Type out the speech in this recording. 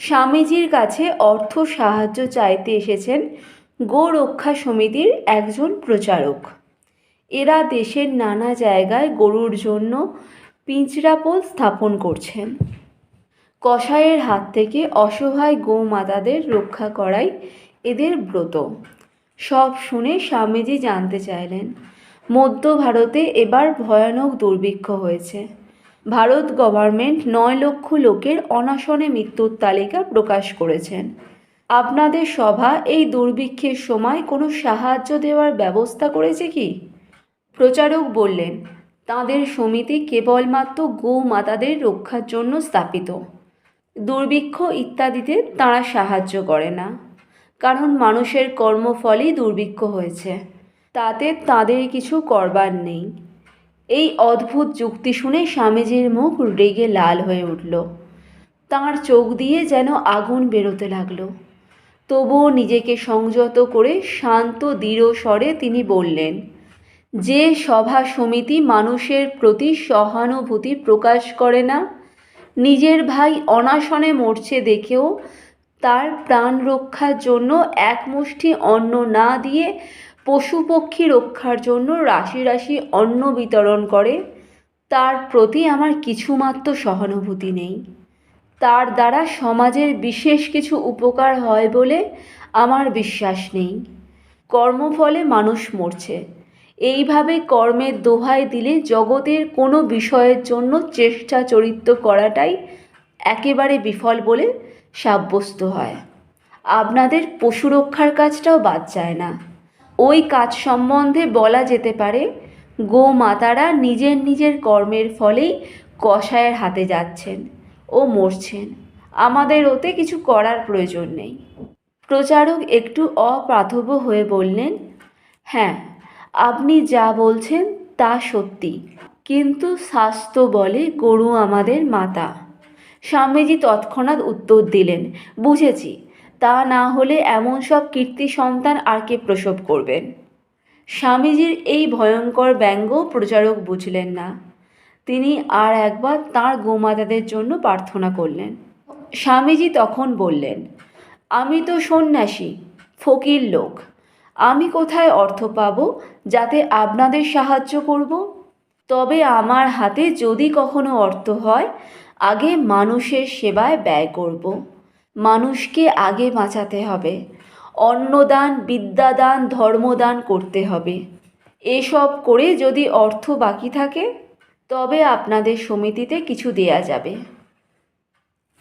স্বামীজির কাছে অর্থ সাহায্য চাইতে এসেছেন গোরক্ষা সমিতির একজন প্রচারক। এরা দেশের নানা জায়গায় গরুর জন্য পিঞ্জরাপোল স্থাপন করছেন। কসাইয়ের হাত থেকে অসহায় গোমাতাদের রক্ষা করাই এদের ব্রত। সব শুনে স্বামীজি জানতে চাইলেন, মধ্য ভারতে এবার ভয়ানক দুর্ভিক্ষ হয়েছে। ভারত গভর্নমেন্ট 9 লক্ষ লোকের অনশনে মৃত্যুর তালিকা প্রকাশ করেছেন। আপনাদের সভা এই দুর্ভিক্ষের সময় কোনো সাহায্য দেওয়ার ব্যবস্থা করেছে কি? প্রচারক বললেন, তাঁদের সমিতি কেবলমাত্র গোমাতাদের রক্ষার জন্য স্থাপিত। দুর্ভিক্ষ ইত্যাদিতে তাঁরা সাহায্য করে না, কারণ মানুষের কর্মফলেই দুর্ভিক্ষ হয়েছে, তাতে তাঁদের কিছু করবার নেই। এই অদ্ভুত যুক্তি শুনে স্বামীজির মুখ রেগে লাল হয়ে উঠল। তাঁর চোখ দিয়ে যেন আগুন বেরোতে লাগলো। তবুও নিজেকে সংযত করে শান্ত দৃঢ় স্বরে তিনি বললেন, যে সভা সমিতি মানুষের প্রতি সহানুভূতি প্রকাশ করে না, নিজের ভাই অনাশনে মরছে দেখেও তার প্রাণ রক্ষার জন্য এক মুষ্টি অন্ন না দিয়ে পশু পক্ষী রক্ষার জন্য রাশি রাশি অন্ন বিতরণ করে, তার প্রতি আমার কিছুমাত্র সহানুভূতি নেই। তার দ্বারা সমাজের বিশেষ কিছু উপকার হয় বলে আমার বিশ্বাস নেই। কর্মফলে মানুষ মরছে, এইভাবে কর্মের দোহাই দিলে জগতের কোনো বিষয়ের জন্য চেষ্টা চরিত্র করাটাই একেবারে বিফল বলে সাব্যস্ত হয়। আপনাদের পশু রক্ষার কাজটাও বাদ যায় না। ওই কাজ সম্বন্ধে বলা যেতে পারে, গোমাতারা নিজের নিজের কর্মের ফলেই কসাইয়ের হাতে যাচ্ছেন ও মরছেন। আমাদের ওতে কিছু করার প্রয়োজন নেই। প্রচারক একটু অপ্রাথব্য হয়ে বললেন, হ্যাঁ, আপনি যা বলছেন তা সত্যি, কিন্তু শাস্ত্র বলে গরু আমাদের মাতা। স্বামীজি তৎক্ষণাৎ উত্তর দিলেন, বুঝেছি, তা না হলে এমন সব কীর্তি সন্তান আর কে প্রসব করবেন? স্বামীজির এই ভয়ঙ্কর ব্যঙ্গ প্রচারক বুঝলেন না। তিনি আর একবার তাঁর গোমাতাদের জন্য প্রার্থনা করলেন। স্বামীজি তখন বললেন, আমি তো সন্ন্যাসী, ফকির লোক, আমি কোথায় অর্থ পাব যাতে আপনাদের সাহায্য করব? তবে আমার হাতে যদি কখনো অর্থ হয়, আগে মানুষের সেবায় ব্যয় করব। মানুষকে আগে বাঁচাতে হবে। অন্নদান, বিদ্যাদান, ধর্মদান করতে হবে। এসব করে যদি অর্থ বাকি থাকে, তবে আপনাদের সমিতিতে কিছু দেয়া যাবে।